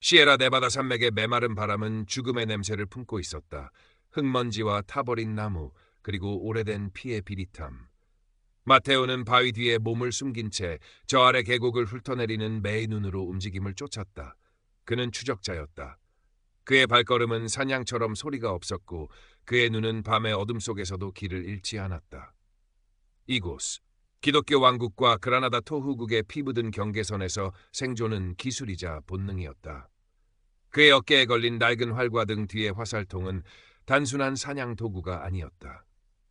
시에라 네바다 산맥의 메마른 바람은 죽음의 냄새를 품고 있었다. 흙먼지와 타버린 나무, 그리고 오래된 피의 비릿함. 마테오는 바위 뒤에 몸을 숨긴 채 저 아래 계곡을 훑어내리는 매의 눈으로 움직임을 쫓았다. 그는 추적자였다. 그의 발걸음은 사냥처럼 소리가 없었고 그의 눈은 밤의 어둠 속에서도 길을 잃지 않았다. 이곳, 기독교 왕국과 그라나다 토후국의 피묻은 경계선에서 생존은 기술이자 본능이었다. 그의 어깨에 걸린 낡은 활과 등 뒤의 화살통은 단순한 사냥 도구가 아니었다.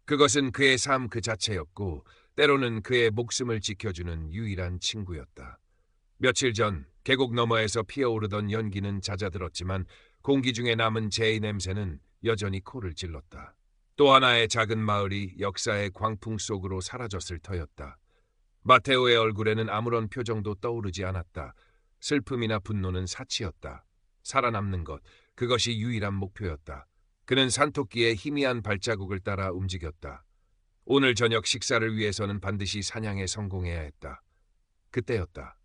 그것은 그의 삶 그 자체였고 때로는 그의 목숨을 지켜주는 유일한 친구였다. 며칠 전 계곡 너머에서 피어오르던 연기는 잦아들었지만 공기 중에 남은 재의 냄새는 여전히 코를 찔렀다. 또 하나의 작은 마을이 역사의 광풍 속으로 사라졌을 터였다. 마테오의 얼굴에는 아무런 표정도 떠오르지 않았다. 슬픔이나 분노는 사치였다. 살아남는 것, 그것이 유일한 목표였다. 그는 산토끼의 희미한 발자국을 따라 움직였다. 오늘 저녁 식사를 위해서는 반드시 사냥에 성공해야 했다. 그때였다.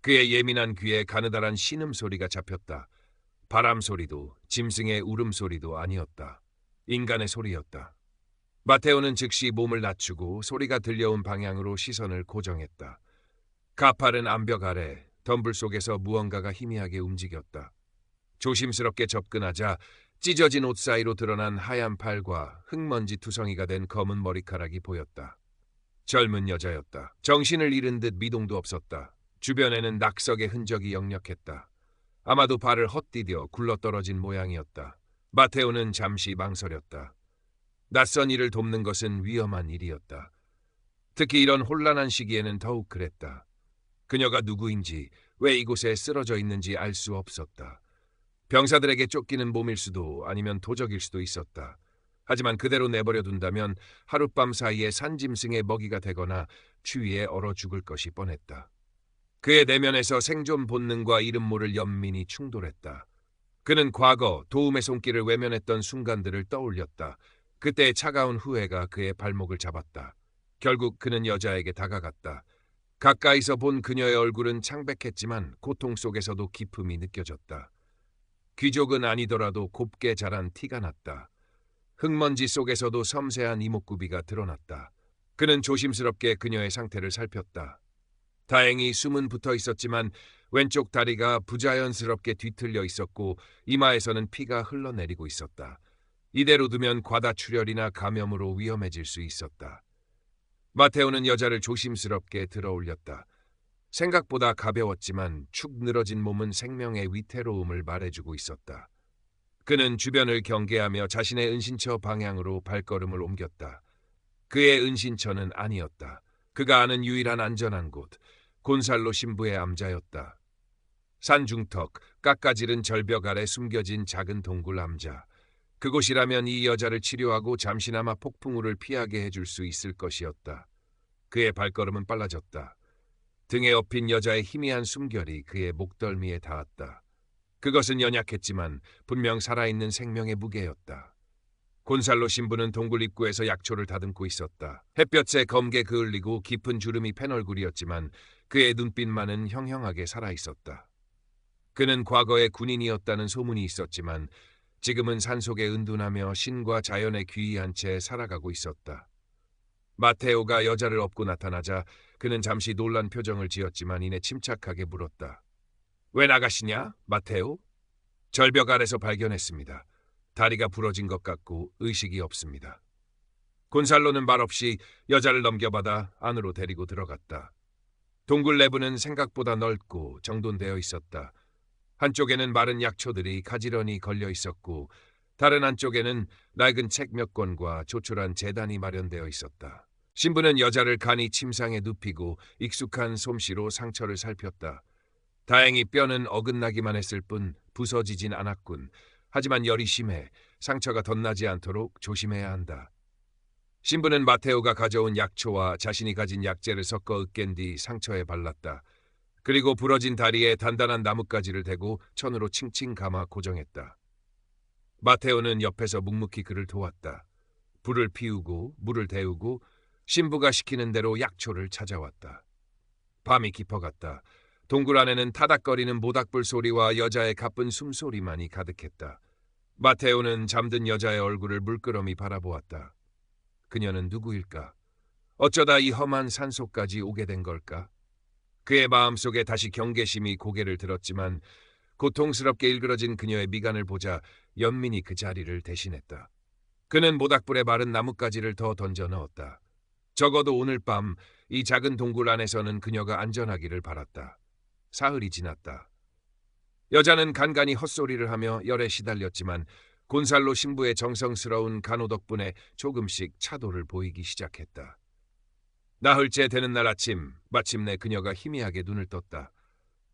그의 예민한 귀에 가느다란 신음소리가 잡혔다. 바람소리도 짐승의 울음소리도 아니었다. 인간의 소리였다. 마테오는 즉시 몸을 낮추고 소리가 들려온 방향으로 시선을 고정했다. 가파른 암벽 아래 덤불 속에서 무언가가 희미하게 움직였다. 조심스럽게 접근하자 찢어진 옷 사이로 드러난 하얀 팔과 흙먼지 투성이가 된 검은 머리카락이 보였다. 젊은 여자였다. 정신을 잃은 듯 미동도 없었다. 주변에는 낙석의 흔적이 역력했다. 아마도 발을 헛디뎌 굴러떨어진 모양이었다. 마테오는 잠시 망설였다. 낯선 이를 돕는 것은 위험한 일이었다. 특히 이런 혼란한 시기에는 더욱 그랬다. 그녀가 누구인지, 왜 이곳에 쓰러져 있는지 알 수 없었다. 병사들에게 쫓기는 몸일 수도 아니면 도적일 수도 있었다. 하지만 그대로 내버려 둔다면 하룻밤 사이에 산짐승의 먹이가 되거나 추위에 얼어 죽을 것이 뻔했다. 그의 내면에서 생존 본능과 이름 모를 연민이 충돌했다. 그는 과거 도움의 손길을 외면했던 순간들을 떠올렸다. 그때의 차가운 후회가 그의 발목을 잡았다. 결국 그는 여자에게 다가갔다. 가까이서 본 그녀의 얼굴은 창백했지만 고통 속에서도 기품이 느껴졌다. 귀족은 아니더라도 곱게 자란 티가 났다. 흙먼지 속에서도 섬세한 이목구비가 드러났다. 그는 조심스럽게 그녀의 상태를 살폈다. 다행히 숨은 붙어 있었지만 왼쪽 다리가 부자연스럽게 뒤틀려 있었고 이마에서는 피가 흘러내리고 있었다. 이대로 두면 과다출혈이나 감염으로 위험해질 수 있었다. 마테오는 여자를 조심스럽게 들어 올렸다. 생각보다 가벼웠지만 축 늘어진 몸은 생명의 위태로움을 말해주고 있었다. 그는 주변을 경계하며 자신의 은신처 방향으로 발걸음을 옮겼다. 그의 은신처는 아니었다. 그가 아는 유일한 안전한 곳, 곤살로 신부의 암자였다. 산중턱, 깎아지른 절벽 아래 숨겨진 작은 동굴 암자. 그곳이라면 이 여자를 치료하고 잠시나마 폭풍우를 피하게 해줄 수 있을 것이었다. 그의 발걸음은 빨라졌다. 등에 엎인 여자의 희미한 숨결이 그의 목덜미에 닿았다. 그것은 연약했지만 분명 살아있는 생명의 무게였다. 곤살로 신부는 동굴 입구에서 약초를 다듬고 있었다. 햇볕에 검게 그을리고 깊은 주름이 팬 얼굴이었지만 그의 눈빛만은 형형하게 살아있었다. 그는 과거에 군인이었다는 소문이 있었지만 지금은 산속에 은둔하며 신과 자연에 귀의한 채 살아가고 있었다. 마테오가 여자를 업고 나타나자 그는 잠시 놀란 표정을 지었지만 이내 침착하게 물었다. 왜 나가시냐, 마테오? 절벽 아래서 발견했습니다. 다리가 부러진 것 같고 의식이 없습니다. 곤살로는 말없이 여자를 넘겨받아 안으로 데리고 들어갔다. 동굴 내부는 생각보다 넓고 정돈되어 있었다. 한쪽에는 마른 약초들이 가지런히 걸려 있었고 다른 한쪽에는 낡은 책 몇 권과 조촐한 제단이 마련되어 있었다. 신부는 여자를 간이 침상에 눕히고 익숙한 솜씨로 상처를 살폈다. 다행히 뼈는 어긋나기만 했을 뿐 부서지진 않았군. 하지만 열이 심해 상처가 덧나지 않도록 조심해야 한다. 신부는 마테오가 가져온 약초와 자신이 가진 약재를 섞어 으깬 뒤 상처에 발랐다. 그리고 부러진 다리에 단단한 나뭇가지를 대고 천으로 칭칭 감아 고정했다. 마테오는 옆에서 묵묵히 그를 도왔다. 불을 피우고 물을 데우고 신부가 시키는 대로 약초를 찾아왔다. 밤이 깊어갔다. 동굴 안에는 타닥거리는 모닥불 소리와 여자의 가쁜 숨소리만이 가득했다. 마테오는 잠든 여자의 얼굴을 물끄러미 바라보았다. 그녀는 누구일까? 어쩌다 이 험한 산속까지 오게 된 걸까? 그의 마음속에 다시 경계심이 고개를 들었지만 고통스럽게 일그러진 그녀의 미간을 보자 연민이 그 자리를 대신했다. 그는 모닥불에 마른 나뭇가지를 더 던져 넣었다. 적어도 오늘 밤 이 작은 동굴 안에서는 그녀가 안전하기를 바랐다. 사흘이 지났다. 여자는 간간히 헛소리를 하며 열에 시달렸지만 곤살로 신부의 정성스러운 간호 덕분에 조금씩 차도를 보이기 시작했다. 나흘째 되는 날 아침, 마침내 그녀가 희미하게 눈을 떴다.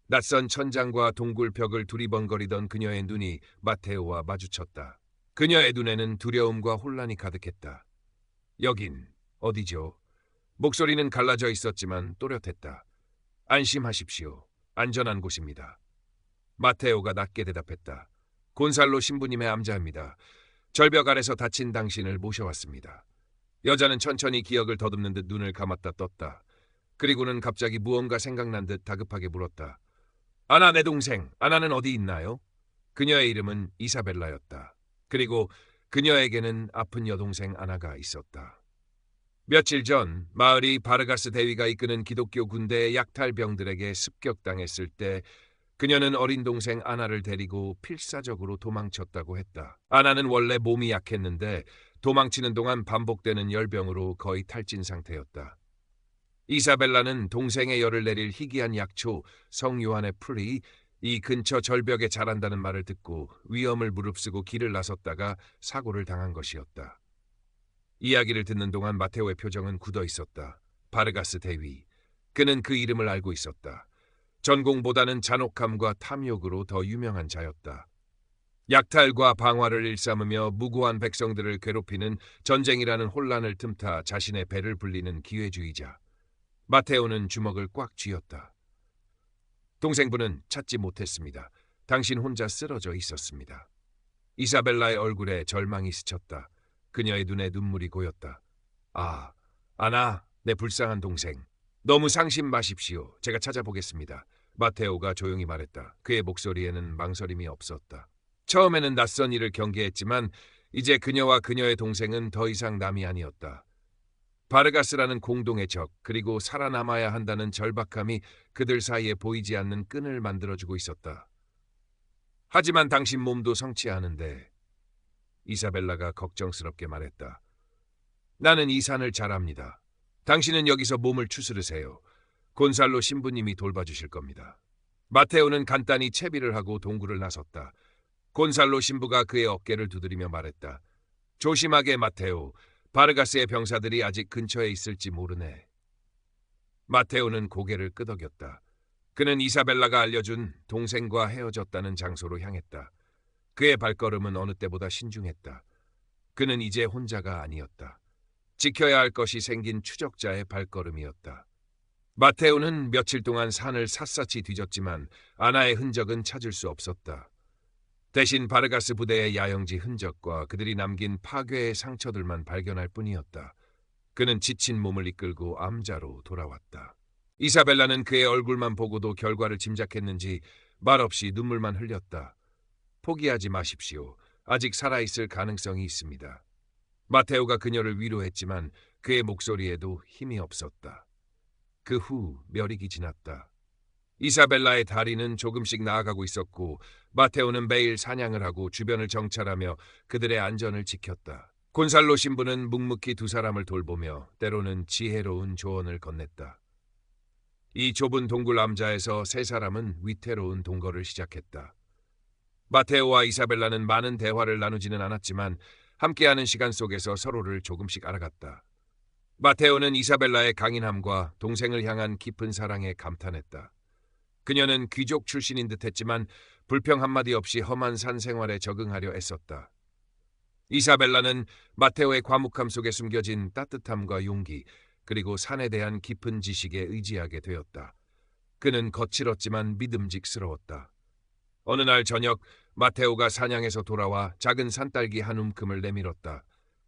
낯선 천장과 동굴 벽을 두리번거리던 그녀의 눈이 마테오와 마주쳤다. 그녀의 눈에는 두려움과 혼란이 가득했다. 여긴 어디죠? 목소리는 갈라져 있었지만 또렷했다. 안심하십시오. 안전한 곳입니다. 마테오가 낮게 대답했다. 곤살로 신부님의 암자입니다. 절벽 아래서 다친 당신을 모셔왔습니다. 여자는 천천히 기억을 더듬는 듯 눈을 감았다 떴다. 그리고는 갑자기 무언가 생각난 듯 다급하게 물었다. 아나, 내 동생, 아나는 어디 있나요? 그녀의 이름은 이사벨라였다. 그리고 그녀에게는 아픈 여동생 아나가 있었다. 며칠 전 마을이 바르가스 대위가 이끄는 기독교 군대의 약탈병들에게 습격당했을 때 그녀는 어린 동생 아나를 데리고 필사적으로 도망쳤다고 했다. 아나는 원래 몸이 약했는데 도망치는 동안 반복되는 열병으로 거의 탈진 상태였다. 이사벨라는 동생의 열을 내릴 희귀한 약초 성요한의 풀이 이 근처 절벽에 자란다는 말을 듣고 위험을 무릅쓰고 길을 나섰다가 사고를 당한 것이었다. 이야기를 듣는 동안 마테오의 표정은 굳어 있었다. 바르가스 대위. 그는 그 이름을 알고 있었다. 전공보다는 잔혹함과 탐욕으로 더 유명한 자였다. 약탈과 방화를 일삼으며 무고한 백성들을 괴롭히는 전쟁이라는 혼란을 틈타 자신의 배를 불리는 기회주의자. 마테오는 주먹을 꽉 쥐었다. 동생분은 찾지 못했습니다. 당신 혼자 쓰러져 있었습니다. 이사벨라의 얼굴에 절망이 스쳤다. 그녀의 눈에 눈물이 고였다. 아, 아나, 내 불쌍한 동생. 너무 상심 마십시오. 제가 찾아보겠습니다. 마테오가 조용히 말했다. 그의 목소리에는 망설임이 없었다. 처음에는 낯선 일을 경계했지만 이제 그녀와 그녀의 동생은 더 이상 남이 아니었다. 바르가스라는 공동의 적, 그리고 살아남아야 한다는 절박함이 그들 사이에 보이지 않는 끈을 만들어주고 있었다. 하지만 당신 몸도 성취하는데, 이사벨라가 걱정스럽게 말했다. 나는 이 산을 잘 압니다. 당신은 여기서 몸을 추스르세요. 곤살로 신부님이 돌봐주실 겁니다. 마테오는 간단히 채비를 하고 동굴을 나섰다. 곤살로 신부가 그의 어깨를 두드리며 말했다. 조심하게, 마테오. 바르가스의 병사들이 아직 근처에 있을지 모르네. 마테오는 고개를 끄덕였다. 그는 이사벨라가 알려준 동생과 헤어졌다는 장소로 향했다. 그의 발걸음은 어느 때보다 신중했다. 그는 이제 혼자가 아니었다. 지켜야 할 것이 생긴 추적자의 발걸음이었다. 마테오는 며칠 동안 산을 샅샅이 뒤졌지만 아나의 흔적은 찾을 수 없었다. 대신 바르가스 부대의 야영지 흔적과 그들이 남긴 파괴의 상처들만 발견할 뿐이었다. 그는 지친 몸을 이끌고 암자로 돌아왔다. 이사벨라는 그의 얼굴만 보고도 결과를 짐작했는지 말없이 눈물만 흘렸다. 포기하지 마십시오. 아직 살아있을 가능성이 있습니다. 마테오가 그녀를 위로했지만 그의 목소리에도 힘이 없었다. 그 후 몇익이 지났다. 이사벨라의 다리는 조금씩 나아가고 있었고 마테오는 매일 사냥을 하고 주변을 정찰하며 그들의 안전을 지켰다. 곤살로 신부는 묵묵히 두 사람을 돌보며 때로는 지혜로운 조언을 건넸다. 이 좁은 동굴 암자에서 세 사람은 위태로운 동거를 시작했다. 마테오와 이사벨라는 많은 대화를 나누지는 않았지만 함께하는 시간 속에서 서로를 조금씩 알아갔다. 마테오는 이사벨라의 강인함과 동생을 향한 깊은 사랑에 감탄했다. 그녀는 귀족 출신인 듯했지만 불평 한마디 없이 험한 산 생활에 적응하려 애썼다. 이사벨라는 마테오의 과묵함 속에 숨겨진 따뜻함과 용기, 그리고 산에 대한 깊은 지식에 의지하게 되었다. 그는 거칠었지만 믿음직스러웠다. 어느 날 저녁 마테오가 사냥에서 돌아와 작은 산딸기 한 움큼을 내밀었다.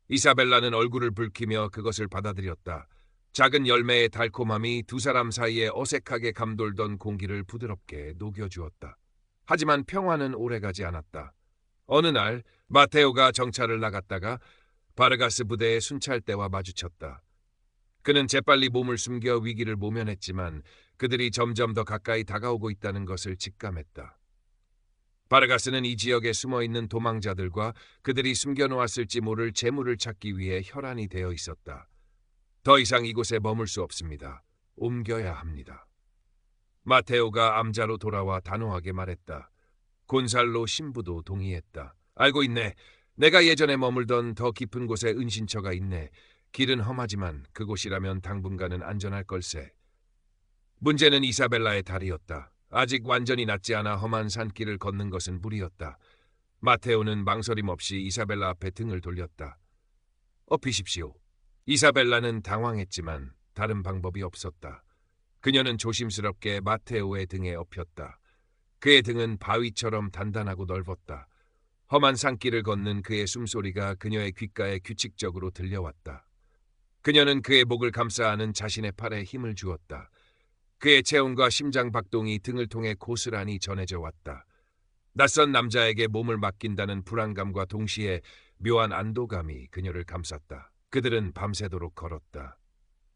이사벨라는 얼굴을 붉히며 그것을 받아들였다. 작은 열매의 달콤함이 두 사람 사이에 어색하게 감돌던 공기를 부드럽게 녹여주었다. 하지만 평화는 오래가지 않았다. 어느 날 마테오가 정찰을 나갔다가 바르가스 부대의 순찰대와 마주쳤다. 그는 재빨리 몸을 숨겨 위기를 모면했지만 그들이 점점 더 가까이 다가오고 있다는 것을 직감했다. 바르가스는 이 지역에 숨어있는 도망자들과 그들이 숨겨놓았을지 모를 재물을 찾기 위해 혈안이 되어 있었다. 더 이상 이곳에 머물 수 없습니다. 옮겨야 합니다. 마테오가 암자로 돌아와 단호하게 말했다. 곤살로 신부도 동의했다. 알고 있네. 내가 예전에 머물던 더 깊은 곳에 은신처가 있네. 길은 험하지만 그곳이라면 당분간은 안전할 걸세. 문제는 이사벨라의 다리였다. 아직 완전히 낫지 않아 험한 산길을 걷는 것은 무리였다. 마테오는 망설임 없이 이사벨라 앞에 등을 돌렸다. 업히십시오. 이사벨라는 당황했지만 다른 방법이 없었다. 그녀는 조심스럽게 마테오의 등에 업혔다. 그의 등은 바위처럼 단단하고 넓었다. 험한 산길을 걷는 그의 숨소리가 그녀의 귓가에 규칙적으로 들려왔다. 그녀는 그의 목을 감싸 안은 자신의 팔에 힘을 주었다. 그의 체온과 심장 박동이 등을 통해 고스란히 전해져 왔다. 낯선 남자에게 몸을 맡긴다는 불안감과 동시에 묘한 안도감이 그녀를 감쌌다. 그들은 밤새도록 걸었다.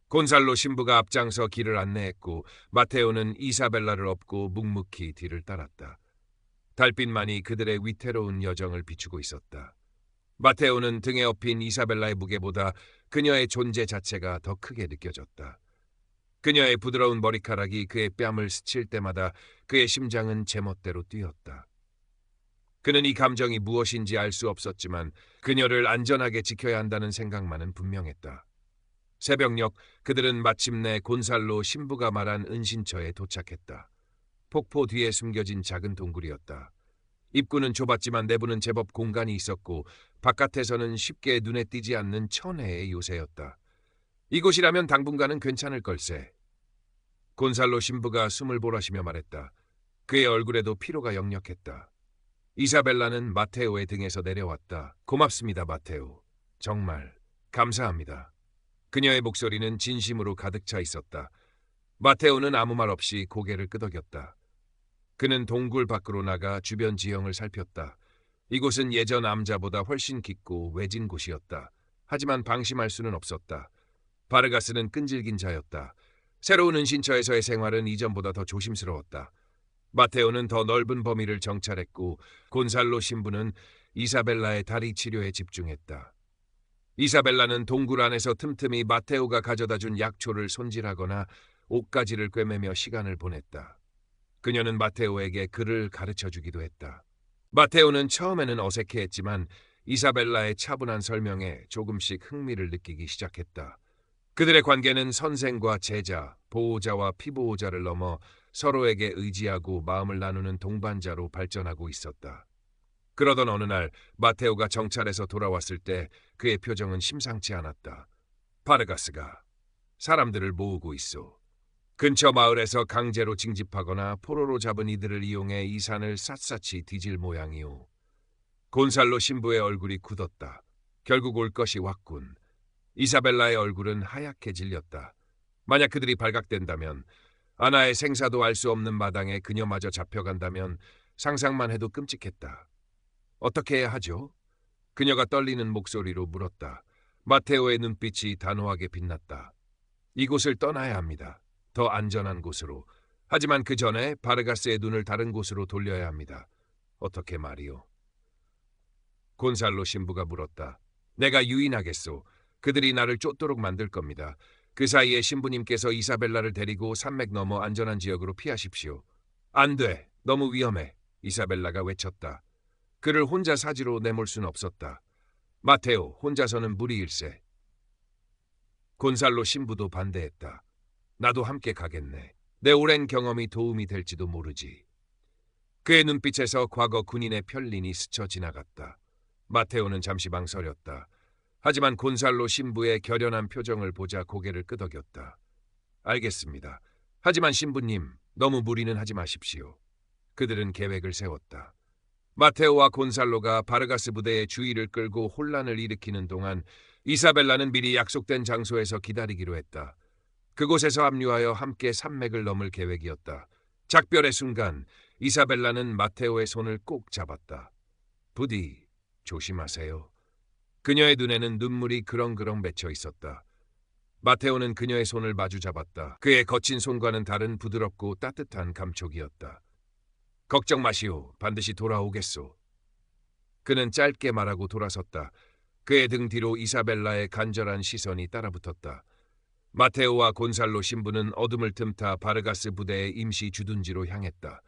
곤살로 신부가 앞장서 길을 안내했고 마테오는 이사벨라를 업고 묵묵히 뒤를 따랐다. 달빛만이 그들의 위태로운 여정을 비추고 있었다. 마테오는 등에 업힌 이사벨라의 무게보다 그녀의 존재 자체가 더 크게 느껴졌다. 그녀의 부드러운 머리카락이 그의 뺨을 스칠 때마다 그의 심장은 제멋대로 뛰었다. 그는 이 감정이 무엇인지 알 수 없었지만 그녀를 안전하게 지켜야 한다는 생각만은 분명했다. 새벽녘 그들은 마침내 곤살로 신부가 말한 은신처에 도착했다. 폭포 뒤에 숨겨진 작은 동굴이었다. 입구는 좁았지만 내부는 제법 공간이 있었고 바깥에서는 쉽게 눈에 띄지 않는 천혜의 요새였다. 이곳이라면 당분간은 괜찮을 걸세. 곤살로 신부가 숨을 몰아쉬며 말했다. 그의 얼굴에도 피로가 역력했다. 이사벨라는 마테오의 등에서 내려왔다. 고맙습니다, 마테오. 정말 감사합니다. 그녀의 목소리는 진심으로 가득 차 있었다. 마테오는 아무 말 없이 고개를 끄덕였다. 그는 동굴 밖으로 나가 주변 지형을 살폈다. 이곳은 예전 암자보다 훨씬 깊고 외진 곳이었다. 하지만 방심할 수는 없었다. 바르가스는 끈질긴 자였다. 새로운 은신처에서의 생활은 이전보다 더 조심스러웠다. 마테오는 더 넓은 범위를 정찰했고 곤살로 신부는 이사벨라의 다리 치료에 집중했다. 이사벨라는 동굴 안에서 틈틈이 마테오가 가져다 준 약초를 손질하거나 옷가지를 꿰매며 시간을 보냈다. 그녀는 마테오에게 글을 가르쳐주기도 했다. 마테오는 처음에는 어색해했지만 이사벨라의 차분한 설명에 조금씩 흥미를 느끼기 시작했다. 그들의 관계는 선생과 제자, 보호자와 피보호자를 넘어 서로에게 의지하고 마음을 나누는 동반자로 발전하고 있었다. 그러던 어느 날 마테오가 정찰에서 돌아왔을 때 그의 표정은 심상치 않았다. 바르가스가 사람들을 모으고 있어. 근처 마을에서 강제로 징집하거나 포로로 잡은 이들을 이용해 이 산을 샅샅이 뒤질 모양이오. 곤살로 신부의 얼굴이 굳었다. 결국 올 것이 왔군. 이사벨라의 얼굴은 하얗게 질렸다. 만약 그들이 발각된다면, 아나의 생사도 알 수 없는 마당에 그녀마저 잡혀간다면 상상만 해도 끔찍했다. 어떻게 해야 하죠? 그녀가 떨리는 목소리로 물었다. 마테오의 눈빛이 단호하게 빛났다. 이곳을 떠나야 합니다. 더 안전한 곳으로. 하지만 그 전에 바르가스의 눈을 다른 곳으로 돌려야 합니다. 어떻게 말이오? 곤살로 신부가 물었다. 내가 유인하겠소. 그들이 나를 쫓도록 만들 겁니다. 그 사이에 신부님께서 이사벨라를 데리고 산맥 넘어 안전한 지역으로 피하십시오. 안 돼. 너무 위험해. 이사벨라가 외쳤다. 그를 혼자 사지로 내몰 순 없었다. 마테오, 혼자서는 무리일세. 곤살로 신부도 반대했다. 나도 함께 가겠네. 내 오랜 경험이 도움이 될지도 모르지. 그의 눈빛에서 과거 군인의 편린이 스쳐 지나갔다. 마테오는 잠시 망설였다. 하지만 곤살로 신부의 결연한 표정을 보자 고개를 끄덕였다. 알겠습니다. 하지만 신부님, 너무 무리는 하지 마십시오. 그들은 계획을 세웠다. 마테오와 곤살로가 바르가스 부대의 주의를 끌고 혼란을 일으키는 동안 이사벨라는 미리 약속된 장소에서 기다리기로 했다. 그곳에서 합류하여 함께 산맥을 넘을 계획이었다. 작별의 순간 이사벨라는 마테오의 손을 꼭 잡았다. 부디 조심하세요. 그녀의 눈에는 눈물이 그렁그렁 맺혀 있었다. 마테오는 그녀의 손을 마주 잡았다. 그의 거친 손과는 다른 부드럽고 따뜻한 감촉이었다. 걱정 마시오. 반드시 돌아오겠소. 그는 짧게 말하고 돌아섰다. 그의 등 뒤로 이사벨라의 간절한 시선이 따라붙었다. 마테오와 곤살로 신부는 어둠을 틈타 바르가스 부대의 임시 주둔지로 향했다.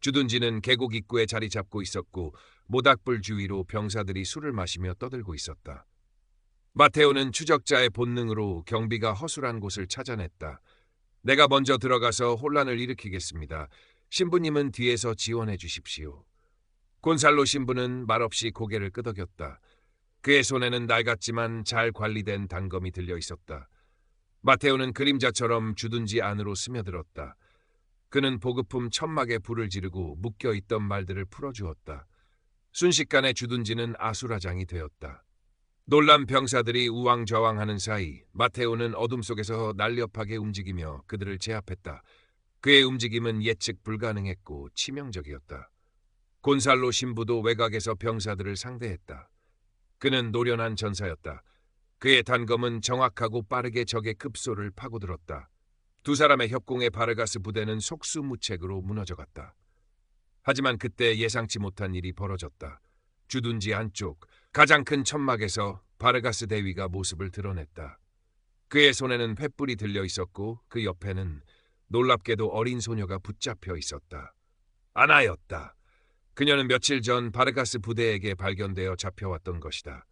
주둔지는 계곡 입구에 자리 잡고 있었고 모닥불 주위로 병사들이 술을 마시며 떠들고 있었다. 마테오는 추적자의 본능으로 경비가 허술한 곳을 찾아냈다. 내가 먼저 들어가서 혼란을 일으키겠습니다. 신부님은 뒤에서 지원해 주십시오. 곤살로 신부는 말없이 고개를 끄덕였다. 그의 손에는 낡았지만 잘 관리된 단검이 들려 있었다. 마테오는 그림자처럼 주둔지 안으로 스며들었다. 그는 보급품 천막에 불을 지르고 묶여있던 말들을 풀어주었다. 순식간에 주둔지는 아수라장이 되었다. 놀란 병사들이 우왕좌왕하는 사이 마테오는 어둠 속에서 날렵하게 움직이며 그들을 제압했다. 그의 움직임은 예측 불가능했고 치명적이었다. 곤살로 신부도 외곽에서 병사들을 상대했다. 그는 노련한 전사였다. 그의 단검은 정확하고 빠르게 적의 급소를 파고들었다. 두 사람의 협공에 바르가스 부대는 속수무책으로 무너져갔다. 하지만 그때 예상치 못한 일이 벌어졌다. 주둔지 안쪽 가장 큰 천막에서 바르가스 대위가 모습을 드러냈다. 그의 손에는 횃불이 들려 있었고 그 옆에는 놀랍게도 어린 소녀가 붙잡혀 있었다. 아나였다. 그녀는 며칠 전 바르가스 부대에게 발견되어 잡혀왔던 것이다.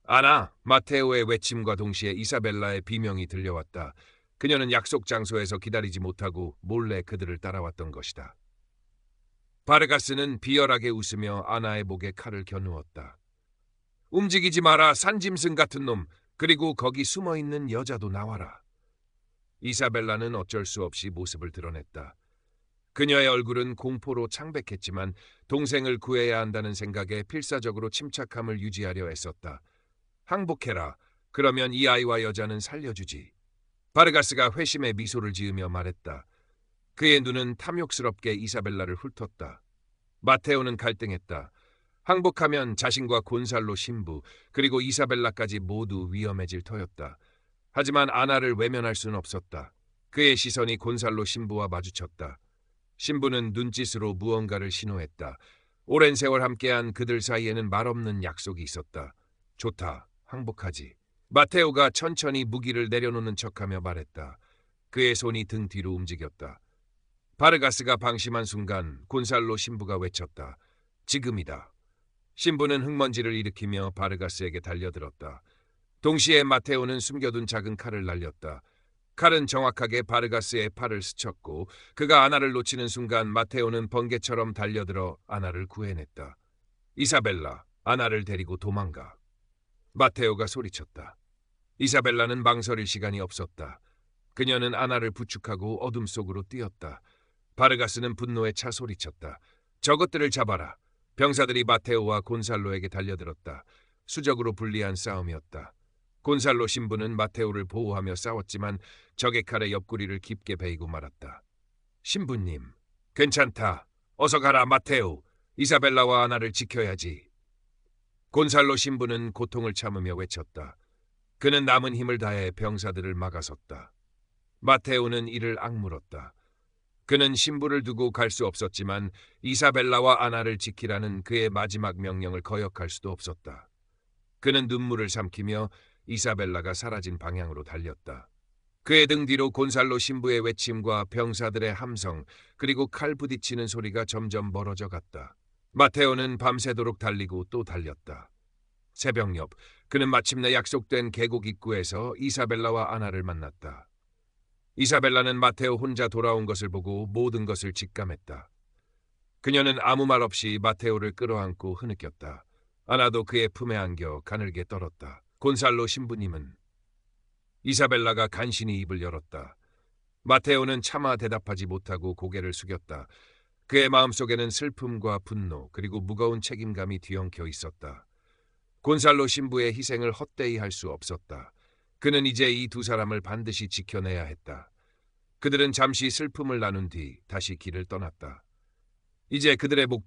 아나, 마테오의 외침과 동시에 이사벨라의 비명이 들려왔다. 그녀는 약속 장소에서 기다리지 못하고 몰래 그들을 따라왔던 것이다. 바르가스는 비열하게 웃으며 아나의 목에 칼을 겨누었다. 움직이지 마라, 산짐승 같은 놈. 그리고 거기 숨어있는 여자도 나와라. 이사벨라는 어쩔 수 없이 모습을 드러냈다. 그녀의 얼굴은 공포로 창백했지만 동생을 구해야 한다는 생각에 필사적으로 침착함을 유지하려 애썼다. 항복해라. 그러면 이 아이와 여자는 살려주지. 바르가스가 회심의 미소를 지으며 말했다. 그의 눈은 탐욕스럽게 이사벨라를 훑었다. 마테오는 갈등했다. 항복하면 자신과 곤살로 신부 그리고 이사벨라까지 모두 위험해질 터였다. 하지만 아나를 외면할 수는 없었다. 그의 시선이 곤살로 신부와 마주쳤다. 신부는 눈짓으로 무언가를 신호했다. 오랜 세월 함께한 그들 사이에는 말없는 약속이 있었다. 좋다. 항복하지. 마테오가 천천히 무기를 내려놓는 척하며 말했다. 그의 손이 등 뒤로 움직였다. 바르가스가 방심한 순간 곤살로 신부가 외쳤다. 지금이다. 신부는 흙먼지를 일으키며 바르가스에게 달려들었다. 동시에 마테오는 숨겨둔 작은 칼을 날렸다. 칼은 정확하게 바르가스의 팔을 스쳤고 그가 아나를 놓치는 순간 마테오는 번개처럼 달려들어 아나를 구해냈다. 이사벨라, 아나를 데리고 도망가. 마테오가 소리쳤다. 이사벨라는 망설일 시간이 없었다. 그녀는 아나를 부축하고 어둠 속으로 뛰었다. 바르가스는 분노에 차 소리쳤다. 저것들을 잡아라. 병사들이 마테오와 곤살로에게 달려들었다. 수적으로 불리한 싸움이었다. 곤살로 신부는 마테오를 보호하며 싸웠지만 적의 칼에 옆구리를 깊게 베이고 말았다. 신부님, 괜찮다. 어서 가라, 마테오. 이사벨라와 아나를 지켜야지. 곤살로 신부는 고통을 참으며 외쳤다. 그는 남은 힘을 다해 병사들을 막아섰다. 마테오는 이를 악물었다. 그는 신부를 두고 갈 수 없었지만 이사벨라와 아나를 지키라는 그의 마지막 명령을 거역할 수도 없었다. 그는 눈물을 삼키며 이사벨라가 사라진 방향으로 달렸다. 그의 등 뒤로 곤살로 신부의 외침과 병사들의 함성 그리고 칼 부딪히는 소리가 점점 멀어져 갔다. 마테오는 밤새도록 달리고 또 달렸다. 새벽녘 그는 마침내 약속된 계곡 입구에서 이사벨라와 아나를 만났다. 이사벨라는 마테오 혼자 돌아온 것을 보고 모든 것을 직감했다. 그녀는 아무 말 없이 마테오를 끌어안고 흐느꼈다. 아나도 그의 품에 안겨 가늘게 떨었다. 곤살로 신부님은? 이사벨라가 간신히 입을 열었다. 마테오는 차마 대답하지 못하고 고개를 숙였다. 그의 마음속에는 슬픔과 분노 그리고 무거운 책임감이 뒤엉켜 있었다. 곤살로 신부의 희생을 헛되이 할 수 없었다. 그는 이제 이 두 사람을 반드시 지켜내야 했다. 그들은 잠시 슬픔을 나눈 뒤 다시 길을 떠났다. 이제 그들의 목